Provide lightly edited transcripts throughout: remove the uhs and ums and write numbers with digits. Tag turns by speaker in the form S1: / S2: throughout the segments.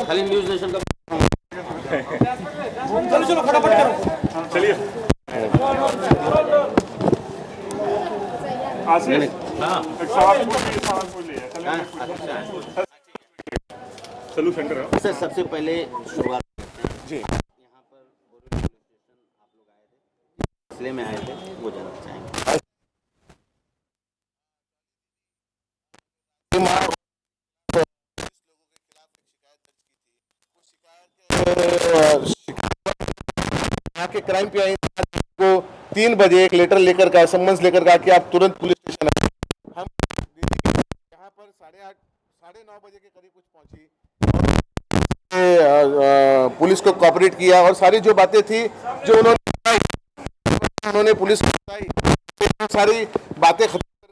S1: खाली news nation का
S2: चलो फटाफट करो।
S3: चलिए आशीष एक सवाल पूछ लिया चलिए चलो सेंटर है
S1: सर। सबसे पहले शुरुआत
S3: जी।
S1: यहाँ पर बोरीवली पुलिस स्टेशन आप लोग आए थे, मसले में आए थे, वो जानना चाहेंगे।
S4: यहाँ के क्राइम पीआई को 3 बजे एक लेटर लेकर का समन्स लेकर का कि आप तुरंत पुलिस स्टेशन आए। हम यहाँ पर 8:30 साढ़े 9 बजे के करीब कुछ पहुंची और पुलिस को कोऑपरेट किया और सारी जो बातें थी जो उन्होंने पुलिस को बताई, सारी बातें खत्म कर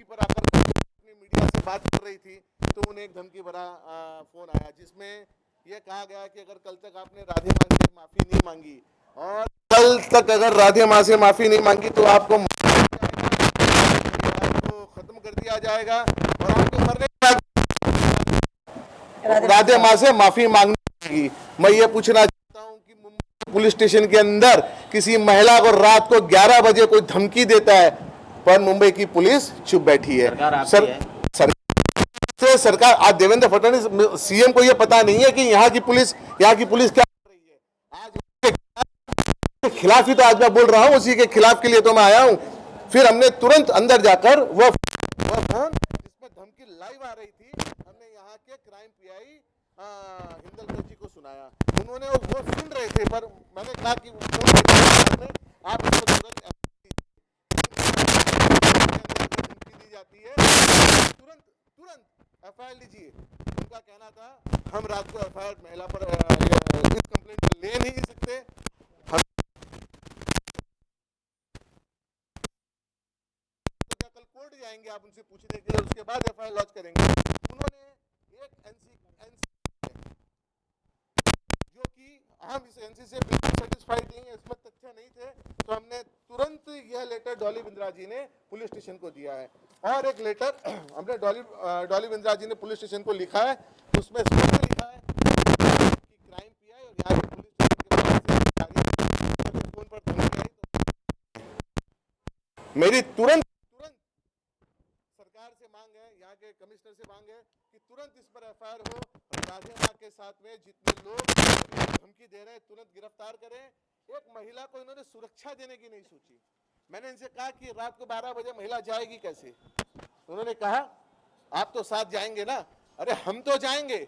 S4: पर आकर अपनी मीडिया से बात कर रही थी तो उन्हें एक धमकी भरा फोन आया जिसमें यह कहा गया कि अगर कल तक आपने राधे माँ से माफी नहीं मांगी और कल तक अगर राधे माँ से माफी नहीं मांगी तो आपको खत्म कर दिया जाएगा और आपको मरने के बाद राधे माँ से माफी मांगनी पड़ेगी। मैं ये पूछना चाहता हूँ कि मुंबई पुलिस स्टेशन के अंदर किसी महिला को रात को 11 बजे कोई धमकी देता है पर मुंबई की पुलिस चुप बैठी है। सरकार आज देवेंद्र फडणवीस सीएम को यह पता नहीं है कि यहाँ की पुलिस क्या कर रही है। आज खिलाफ ही तो आज मैं बोल रहा हूँ, उसी के खिलाफ के लिए तो मैं आया हूँ। फिर हमने तुरंत अंदर जाकर वह फोन जिसमें धमकी लाइव आ रही थी हमने यहाँ के क्राइम पीआई हिंदलकर जी को सुनाया। उन्होंने वो सुन रहे थे पर मैंने कहा कि आप इसको तुरंत धमकी दी जाती है तुरंत एफआईआर लीजिए। उनका कहना था हम रात को एफआईआर महिला पर इस कंप्लेंट ले नहीं सकते, तो क्या कल कोर्ट जाएंगे आप उनसे पूछने के लिए, उसके बाद एफआईआर लॉन्च करेंगे। उन्होंने एक एनसी जो कि हम इस एनसी से बिल्कुल सेटिस्फाइड नहीं है, इसमें तथ्य नहीं थे, तो हमने तुरंत यह लेटर डॉली बिंद्रा जी ने पुलिस स्टेशन को दिया है। और एक लेटर हमने डॉली बिंद्रा जी ने पुलिस स्टेशन को लिखा है, उसमें स्पष्ट लिखा है कि क्राइम पीआई और यहाँ की पुलिस स्टेशन के पास फोन पर धमकी आई तो मेरी तुरंत सरकार से मांग है, यहाँ के कमिश्नर से मांग है कि तुरंत इस पर एफआईआर हो। राधे माँ के साथ में जितने लोग धमकी दे रहे हैं तुरंत गिरफ्तार करें। एक महिला को इन्होंने सुरक्षा देने की नहीं सोची। मैंने इनसे कहा कि रात को 12 बजे महिला जाएगी कैसे? उन्होंने कहा आप तो साथ जाएंगे ना। अरे हम तो जाएंगे,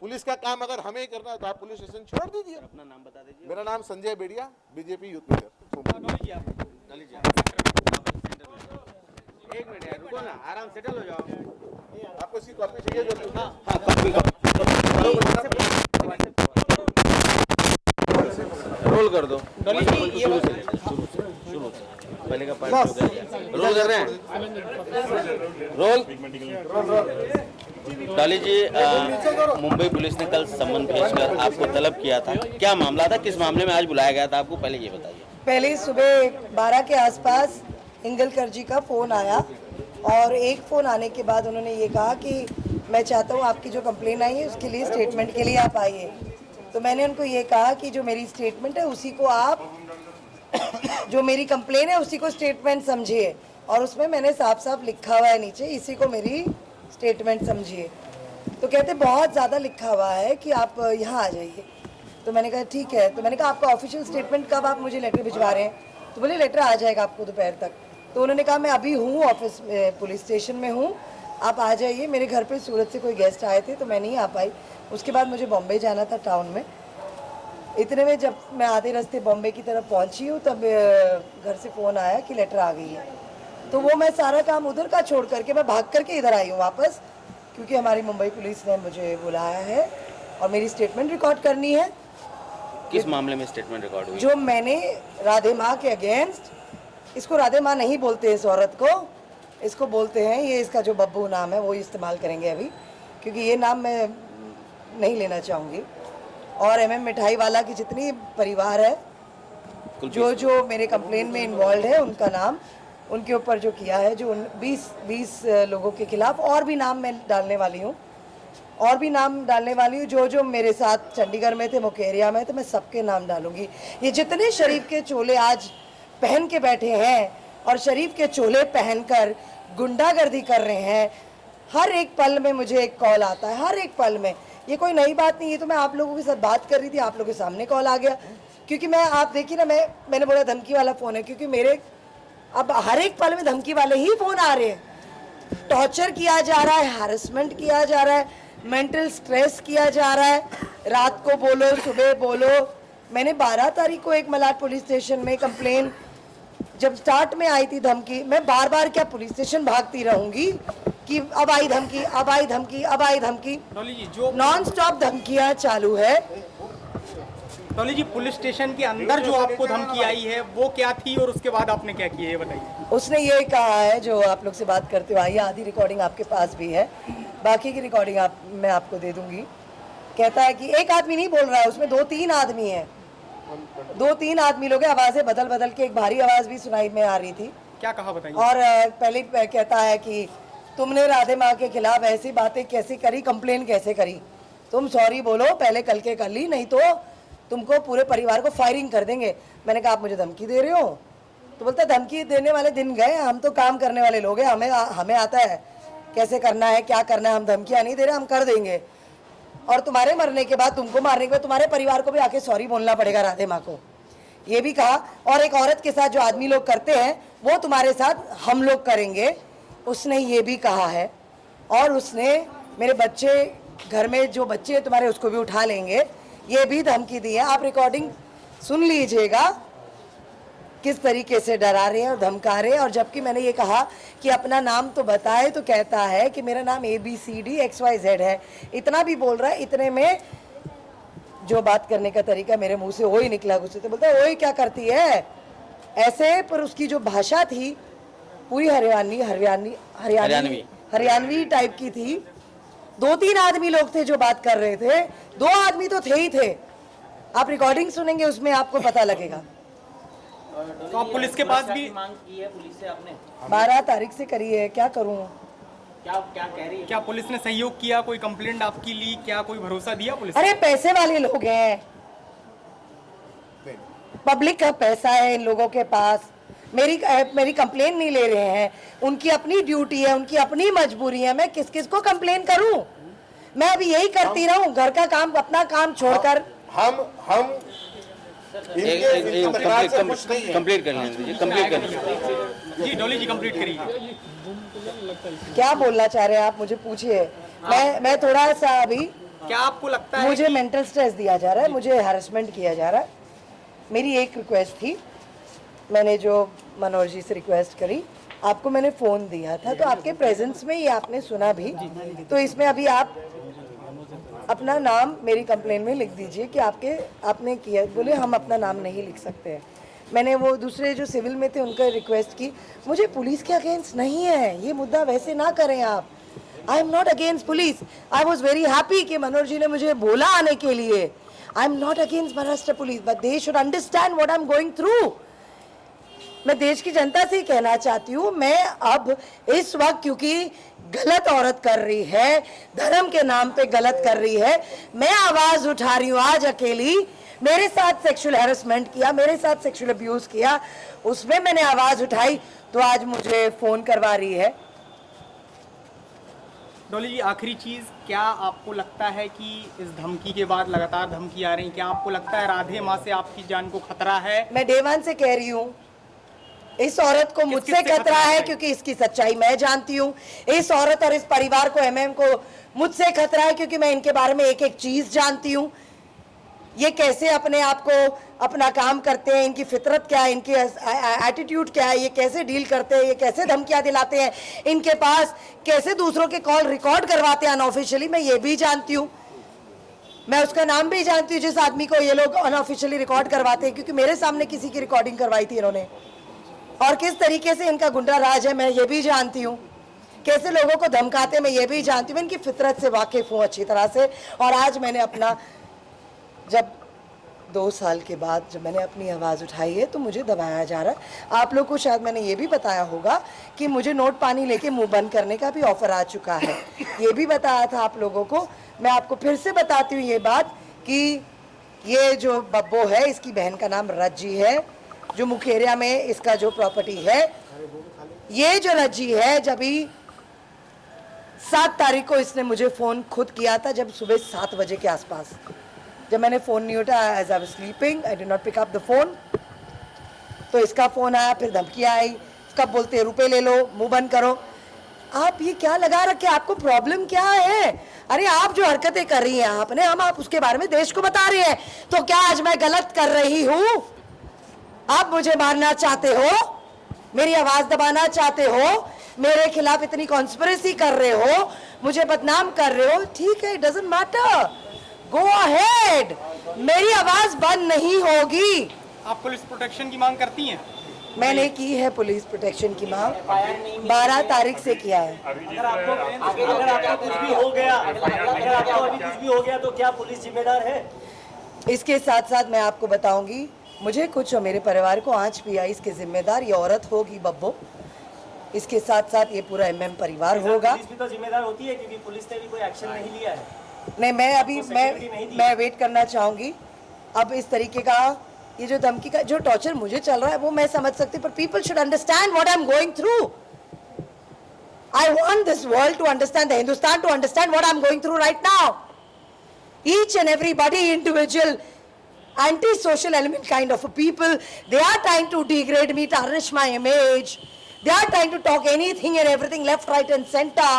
S4: पुलिस का काम अगर हमें ही करना है तो आप पुलिस स्टेशन छोड़ दीजिए।
S1: अपना नाम बता दीजिए।
S4: मेरा नाम संजय बेड़िया, बीजेपी यूथ लीडर।
S1: एक मिनट यार रुको ना, आराम सेटल हो जाओ।
S4: आपको इसकी कॉपी चाहिए जो?
S1: हाँ कॉपी रोल कर दो। शुरू से पहले का पार्ट हो गया। रोल कर रहे हैं, रोल। डॉली जी, मुंबई पुलिस ने कल सम्मन भेजकर आपको तलब किया था, क्या मामला था, किस मामले में आज बुलाया गया था आपको, पहले ये बताइए।
S5: पहले सुबह 12 के आसपास हिंगलकर जी का फ़ोन आया और एक फ़ोन आने के बाद उन्होंने ये कहा कि मैं चाहता हूँ आपकी जो कंप्लेन आई है उसके लिए स्टेटमेंट के लिए आप आइए। तो मैंने उनको ये कहा कि जो मेरी स्टेटमेंट है उसी को आप जो मेरी कंप्लेन है उसी को स्टेटमेंट समझिए और उसमें मैंने साफ साफ लिखा हुआ है नीचे, इसी को मेरी स्टेटमेंट समझिए। तो कहते बहुत ज़्यादा लिखा हुआ है कि आप यहाँ आ जाइए। तो मैंने कहा ठीक है। तो मैंने कहा आपका ऑफिशियल स्टेटमेंट कब आप मुझे लेटर भिजवा रहे हैं? तो बोले लेटर आ जाएगा आपको दोपहर तक। तो उन्होंने कहा मैं अभी हूँ ऑफिस में, पुलिस स्टेशन में हूँ, आप आ जाइए। मेरे घर पे सूरत से कोई गेस्ट आए थे तो मैं नहीं आ पाई। उसके बाद मुझे बॉम्बे जाना था टाउन में। इतने में जब मैं आधे रास्ते बॉम्बे की तरफ पहुँची हूँ तब घर से फ़ोन आया कि लेटर आ गई है। तो वो मैं सारा काम उधर का छोड़ करके मैं भाग करके इधर आई हूँ वापस, क्योंकि हमारी मुंबई पुलिस ने मुझे बुलाया है और मेरी स्टेटमेंट रिकॉर्ड करनी है।
S1: किस मामले में स्टेटमेंट रिकॉर्ड हुई?
S5: जो मैंने राधे माँ के अगेंस्ट, इसको राधे माँ नहीं बोलते इस औरत को, इसको बोलते हैं, ये इसका जो बब्बू नाम है वो इस्तेमाल करेंगे अभी, क्योंकि ये नाम मैं नहीं लेना चाहूँगी। और एमएम मिठाई वाला की जितनी परिवार है जो मेरे कंप्लेन में इन्वॉल्व है उनका नाम, उनके ऊपर जो किया है, जो 20 लोगों के खिलाफ और भी नाम मैं डालने वाली हूँ। और भी नाम डालने वाली हूँ। जो जो मेरे साथ चंडीगढ़ में थे, मुकेरिया में थे, मैं सबके नाम डालूंगी। ये जितने शरीफ के चोले आज पहन के बैठे हैं और शरीफ के चोले पहनकर गुंडागर्दी कर रहे हैं, हर एक पल में मुझे एक कॉल आता है, हर एक पल में। ये कोई नई बात नहीं है, तो मैं आप लोगों के साथ बात कर रही थी, आप लोगों के सामने कॉल आ गया। क्योंकि मैं, आप देखिए ना, मैंने बोला धमकी वाला फ़ोन है, क्योंकि मेरे अब हर एक पल में धमकी वाले ही फ़ोन आ रहे हैं। टॉर्चर किया जा रहा है, हैरेसमेंट किया जा रहा है, मेंटल स्ट्रेस किया जा रहा है। रात को बोलो, सुबह बोलो। मैंने 12 तारीख को एक मलाड पुलिस स्टेशन में कंप्लेन, जब स्टार्ट में आई थी धमकी, मैं बार बार क्या पुलिस स्टेशन भागती रहूंगी कि अब आई धमकी, अब आई धमकी, अब आई धमकी।
S2: डॉली जी, जो
S5: नॉन स्टॉप धमकियां चालू है।
S2: डॉली जी, पुलिस स्टेशन के अंदर जो आपको धमकी आई है वो क्या थी और उसके बाद आपने क्या किया, ये बताइए।
S5: उसने ये कहा है, जो आप लोग से बात करते हो आई, आधी रिकॉर्डिंग आपके पास भी है, बाकी की रिकॉर्डिंग मैं आपको दे दूंगी। कहता है कि एक आदमी नहीं बोल रहा है, उसमें 2-3 आदमी हैं, 2-3 आदमी लोग हैं। आवाज़ें बदल बदल के, एक भारी आवाज़ भी सुनाई में आ रही थी।
S2: क्या कहा बताइए।
S5: और पहले कहता है कि तुमने राधे माँ के खिलाफ ऐसी बातें कैसे करी, कंप्लेन कैसे करी, तुम सॉरी बोलो, पहले कल के कर ली, नहीं तो तुमको पूरे परिवार को फायरिंग कर देंगे। मैंने कहा आप मुझे धमकी दे रहे हो? तो बोलता धमकी देने वाले दिन गए, हम तो काम करने वाले लोग हैं, हमें आता है कैसे करना है, क्या करना है, हम धमकियाँ नहीं दे रहे, हम कर देंगे। और तुम्हारे मरने के बाद, तुमको मारने के बाद तुम्हारे परिवार को भी आके सॉरी बोलना पड़ेगा राधे माँ को, ये भी कहा। और एक औरत के साथ जो आदमी लोग करते हैं वो तुम्हारे साथ हम लोग करेंगे, उसने ये भी कहा है। और उसने मेरे बच्चे, घर में जो बच्चे तुम्हारे उसको भी उठा लेंगे, ये भी धमकी दी है। आप रिकॉर्डिंग सुन लीजिएगा किस तरीके से डरा रहे हैं और धमका रहे हैं। और जबकि मैंने ये कहा कि अपना नाम तो बताए, तो कहता है कि मेरा नाम ABCDXYZ है। इतना भी बोल रहा है, इतने में जो बात करने का तरीका मेरे मुंह से वही निकला गुस्से से। बोलता है वही क्या करती है ऐसे, पर उसकी जो भाषा थी पूरी हरियाणवी टाइप की थी। 2-3 आदमी लोग थे जो बात कर रहे थे, 2 आदमी तो थे ही थे। आप रिकॉर्डिंग सुनेंगे, उसमें आपको पता लगेगा।
S2: तो आप पुलिस के पास भी
S6: मांग की है पुलिस से आपने?
S5: 12 तारीख से करी है, क्या करूं?
S6: क्या कह रही है?
S2: क्या पुलिस ने सहयोग किया, कोई कंप्लेंट आपकी ली, क्या कोई भरोसा दिया पुलिस?
S5: अरे पैसे वाले लोग हैं, पब्लिक का पैसा है इन लोगों के पास। मेरी कंप्लेन नहीं ले रहे हैं, उनकी अपनी ड्यूटी है, उनकी अपनी मजबूरी है। मैं किस किस को कंप्लेन करूं? मैं अभी यही करती रहूं, घर का काम, अपना काम छोड़कर।
S4: हम
S1: कंप्लीट कर लीजिए, कंप्लीट कर लीजिए।
S2: जी डॉली जी, कंप्लीट करिए।
S5: क्या बोलना चाह रहे हैं आप, मुझे पूछिए। मैं थोड़ा सा अभी,
S2: क्या आपको लगता है
S5: मुझे मेंटल स्ट्रेस दिया जा रहा है, मुझे हैरेसमेंट किया जा रहा है। मेरी एक रिक्वेस्ट थी, मैंने जो मनोज जी से रिक्वेस्ट करी, आपको मैंने फ़ोन दिया था, तो आपके प्रेजेंस में ये आपने सुना भी, तो इसमें अभी आप अपना नाम मेरी कंप्लेन में लिख दीजिए कि आपने किया। बोले हम अपना नाम नहीं लिख सकते हैं। मैंने वो दूसरे जो सिविल में थे उनका रिक्वेस्ट की, मुझे पुलिस के अगेंस्ट नहीं है, ये मुद्दा वैसे ना करें आप। I am not against police. I was very happy कि मनोज जी ने मुझे बोला आने के लिए। I am not against Maharashtra police, but they should understand what I am going through. मैं देश की जनता से ही कहना चाहती हूँ, मैं अब इस वक्त, क्योंकि गलत औरत कर रही है, धर्म के नाम पे गलत कर रही है, मैं आवाज उठा रही हूँ आज अकेली। मेरे साथ सेक्सुअल हैरेसमेंट किया, मेरे साथ सेक्सुअल अब्यूज किया, उसमें मैंने आवाज उठाई, तो आज मुझे फोन करवा रही है।
S2: डॉली जी, आखिरी चीज, क्या आपको लगता है कि इस धमकी के बाद लगातार धमकी आ रही, क्या आपको लगता है राधे माँ से आपकी जान को खतरा है?
S5: मैं डे 1 से कह रही हूँ, इस औरत को मुझसे खतरा है, क्योंकि इसकी सच्चाई मैं जानती हूँ। इस औरत और इस परिवार को, MM को मुझसे खतरा है, क्योंकि मैं इनके बारे में एक एक चीज जानती हूँ। ये कैसे अपने आप को, अपना काम करते हैं, इनकी फितरत क्या है, इनकी एटीट्यूड क्या है, ये कैसे डील करते हैं, ये कैसे धमकियाँ दिलाते हैं, इनके पास कैसे दूसरों के कॉल रिकॉर्ड करवाते हैं अनऑफिशियली, मैं ये भी जानती हूँ। मैं उसका नाम भी जानती हूँ जिस आदमी को ये लोग अनऑफिशियली रिकॉर्ड करवाते हैं, क्योंकि मेरे सामने किसी की रिकॉर्डिंग करवाई थी इन्होंने। और किस तरीके से इनका गुंडा राज है मैं ये भी जानती हूँ, कैसे लोगों को धमकाते मैं ये भी जानती हूँ। मैं इनकी फितरत से वाकिफ हूँ अच्छी तरह से। और आज मैंने अपना, जब 2 साल के बाद जब मैंने अपनी आवाज़ उठाई है तो मुझे दबाया जा रहा है। आप लोग को शायद मैंने ये भी बताया होगा कि मुझे नोट पानी लेके मुंह बंद करने का भी ऑफर आ चुका है, ये भी बताया था आप लोगों को। मैं आपको फिर से बताती हूँ ये बात कि ये जो बब्बो है इसकी बहन का नाम रज्जी है, जो मुखेरिया में इसका जो प्रॉपर्टी है। ये जो रज्जी है जब भी 7 तारीख को इसने मुझे फ़ोन खुद किया था, जब सुबह 7 बजे के आसपास, जब मैंने फ़ोन नहीं उठाया, as I was sleeping, I did not pick up the phone, तो इसका फ़ोन आया, फिर धमकी आई, कब बोलते रुपए ले लो, मुंह बंद करो। आप ये क्या लगा रखे, आपको प्रॉब्लम क्या है? अरे आप जो हरकतें कर रही हैं आपने, हम आप उसके बारे में देश को बता रहे हैं, तो क्या आज मैं गलत कर रही हूँ? आप मुझे मारना चाहते हो, मेरी आवाज़ दबाना चाहते हो, मेरे खिलाफ इतनी कॉन्स्पिरेसी कर रहे हो, मुझे बदनाम कर रहे हो, ठीक है, it doesn't matter, go ahead, मेरी आवाज़ बंद नहीं होगी।
S2: आप पुलिस प्रोटेक्शन की मांग करती हैं?
S5: मैंने की है पुलिस प्रोटेक्शन की मांग, 12 तारीख से किया है।
S6: अगर आपको कुछ भी हो गया, अगर आपको अभी कुछ भी हो गया तो क्या पुलिस जिम्मेदार है?
S5: इसके साथ साथ मैं आपको बताऊंगी, मुझे कुछ और मेरे परिवार को आंच भी आई, इसके जिम्मेदार ये औरत होगी बब्बो, इसके साथ साथ ये पूरा एमएम परिवार होगा।
S6: पुलिस भी तो जिम्मेदार होती है क्योंकि पुलिस ने भी कोई एक्शन नहीं लिया है।
S5: नहीं, मैं अभी मैं वेट करना चाहूँगी। अब इस तरीके का ये जो धमकी का जो टॉर्चर मुझे चल रहा है वो मैं समझ सकती, पर people should understand what I am going through. I want this world to understand, the Hindustan to understand what I am going through right now. Each and everybody, individual, anti-social element kind of a people, they are trying to degrade me, tarnish my image. They are trying to talk anything and everything, left, right and center.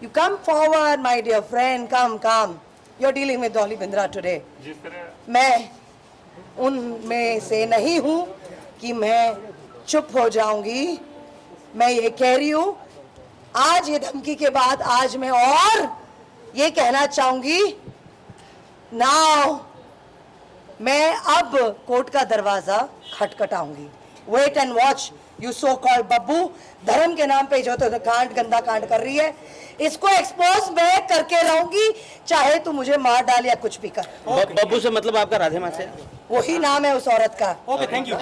S5: You come forward, my dear friend, come. You're dealing with Dolly Bindra today. मैं उनमें से नहीं हूँ कि मैं चुप हो जाऊंगी। मैं ये कह रही हूँ, आज ये धमकी के बाद आज मैं और ये कहना चाहूंगी, नाउ मैं अब कोर्ट का दरवाजा खटखटाऊंगी। Wait and watch, you so called Babbu, धर्म के नाम पे जो तो गंदा कांड कर रही है, इसको एक्सपोज मैं करके रहूंगी, चाहे तू मुझे मार डाल या कुछ भी कर।
S1: बब्बू से मतलब आपका राधे माँ से?
S5: वही नाम है उस औरत का।
S2: Okay, thank you.